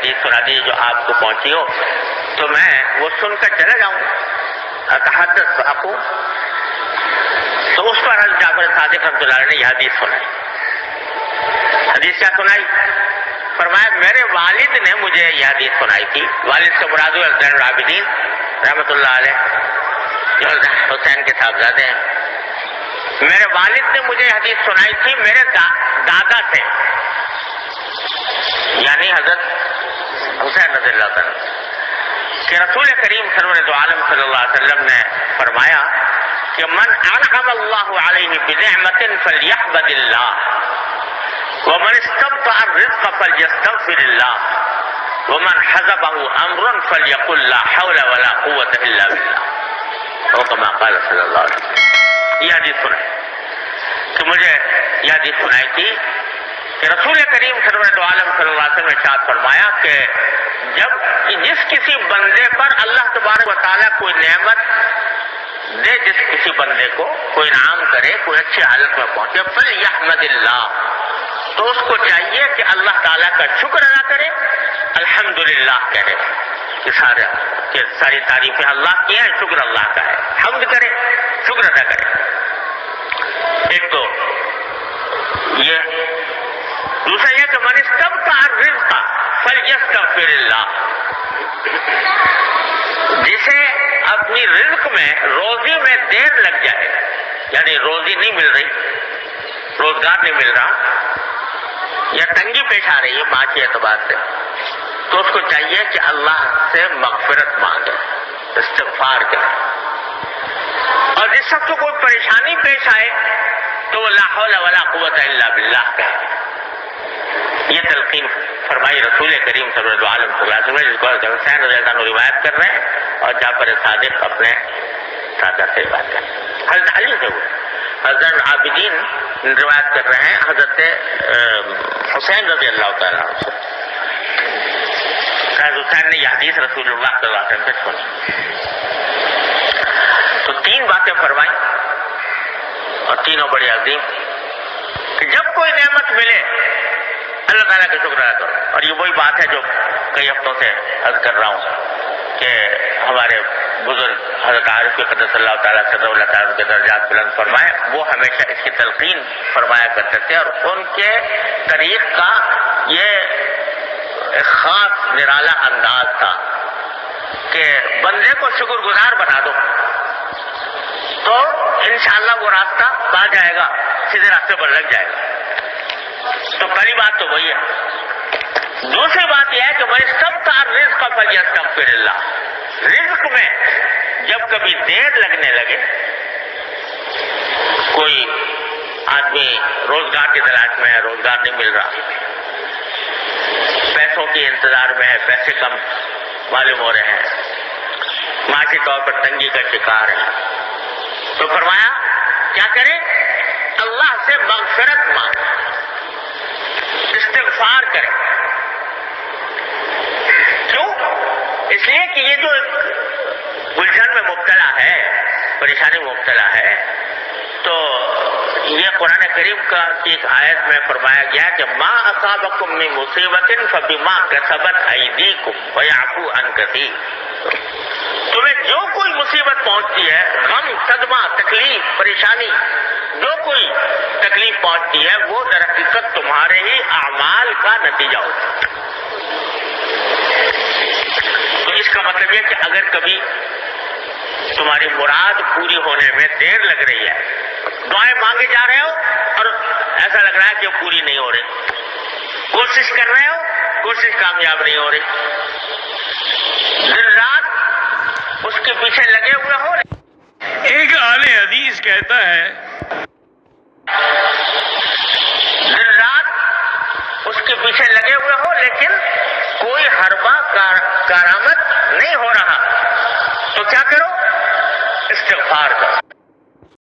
حدیث سنا دی جو آپ کو پہنچی ہو تو میں وہ سن کر چلا جاؤں. اتحدث آپ تو اس پر حضرت جعفر صادق رحمۃ اللہ علیہ نے یہ حدیث سنائی. حدیث کیا سنائی؟ فرمایا میرے والد نے مجھے یہ حدیث سنائی تھی. والد سے مراد زین العابدین رحمۃ اللہ علیہ جو حسین کے صاحبزادے ہیں. میرے والد نے مجھے حدیث سنائی تھی میرے دادا سے، یعنی حضرت حسین رضی اللہ عنہ، کہ رسول کریم سرور عالم صلی اللہ علیہ وسلم نے فرمایا کہ من انعم اللہ علیہ بنعمت فلیحمد اللہ ومن استبطأ الرزق فلیستغفر اللہ ومن حزبه امر فلیقل لا حول ولا قوة الا باللہ، اور کما قال صلی اللہ علیہ وسلم. یہ حدیث سنائی کہ مجھے یہ حدیث سنائی تھی کہ رسول کریم سرور عالم صلی اللہ علیہ وسلم نے ارشاد فرمایا کہ جب جس کسی بندے پر اللہ تبارک و تعالیٰ کوئی نعمت دے، جس کسی بندے کو کوئی انعام کرے، کوئی اچھی حالت میں پہنچے، فلیحمد اللہ، تو اس کو چاہیے کہ اللہ تعالیٰ کا شکر ادا کرے، الحمدللہ کہے کہ ساری تعریفیں اللہ کی ہیں، شکر اللہ کا ہے، حمد کرے، شکر ادا کرے. ایک تو یہ، دوسرا یہ کہ من استبطأ الرزق فلیستغفر اللہ، جسے اپنی رزق میں، روزی میں دیر لگ جائے، یعنی روزی نہیں مل رہی، روزگار نہیں مل رہا یا تنگی پیش آ رہی ہے معاشی اعتبار سے، تو اس کو چاہیے کہ اللہ سے مغفرت مانگے، استغفار کرے. اور جس شخص کو کوئی پریشانی پیش آئے تو وہ لا حول ولا قوت الا باللہ کہے. یہ تلقین فرمائی رسول کریم صلی اللہ علیہ وسلم، جس کو حسین رضی اللہ عنہ روایت کر رہے ہیں اور جعفر صادق اپنے دادا سے بات کر رہے ہیں. حضرت علی سے ہوئے، حضرت عابدین روایت کر رہے ہیں حضرت حسین رضی اللہ تعالیٰ عنہ سے. حضرت حسین نے یہ حدیث رسول اللہ صلی اللہ علیہ وسلم سے سنی. تو تین باتیں فرمائیں اور تینوں بڑی عظیم، کہ جب کوئی نعمت ملے اللہ تعالیٰ کا شکر ادا کرو. اور یہ وہی بات ہے جو کئی ہفتوں سے عرض کر رہا ہوں کہ ہمارے بزرگ حضرت عارف قدس اللہ تعالیٰ صدر اللہ تعالیٰ کے درجات بلند فرمائے، وہ ہمیشہ اس کی تلقین فرمایا کرتے تھے، اور ان کے طریق کا یہ ایک خاص نرالا انداز تھا کہ بندے کو شکر گزار بنا دو تو انشاءاللہ وہ راستہ پا جائے گا، سیدھے راستے پر لگ جائے گا. تو پہلی بات تو وہی ہے. دوسری بات یہ ہے کہ من استبطأ الرزق فلیستغفر اللہ، رزق میں جب کبھی دیر لگنے لگے، کوئی آدمی روزگار کی تلاش میں ہے، روزگار نہیں مل رہا، پیسوں کے انتظار میں ہے، پیسے کم معلوم ہو رہے ہیں، معاشی طور پر تنگی کا شکار ہے، تو فرمایا کیا کرے؟ اللہ سے مغفرت مانگے، استغفار کرے. کیوں؟ اس لیے کہ یہ جو الجھن میں مبتلا ہے، پریشانی میں مبتلا ہے، تو یہ قرآن کریم کا ایک آیت میں فرمایا گیا کہ ما اصابکم من مصیبت فبما کسبت ایدیکم ویعفو عن کثیر. تمہیں جو کوئی مصیبت پہنچتی ہے، غم، صدمہ، تکلیف، پریشانی، جو کوئی تکلیف پہنچتی ہے وہ در حقیقت تمہارے ہی اعمال کا نتیجہ ہوتا ہے. تو اس کا مطلب یہ کہ اگر کبھی تمہاری مراد پوری ہونے میں دیر لگ رہی ہے، دعائیں مانگے جا رہے ہو اور ایسا لگ رہا ہے کہ پوری نہیں ہو رہی، کوشش کر رہے ہو، کوشش کامیاب نہیں ہو رہی، دن رات اس کے پیچھے لگے ہوئے ہو. ایک اہل حدیث کہتا ہے دن رات اس کے پیچھے لگے ہوئے ہو لیکن کوئی حربہ کارآمد نہیں ہو رہا، تو کیا کرو؟ استغفار کرو.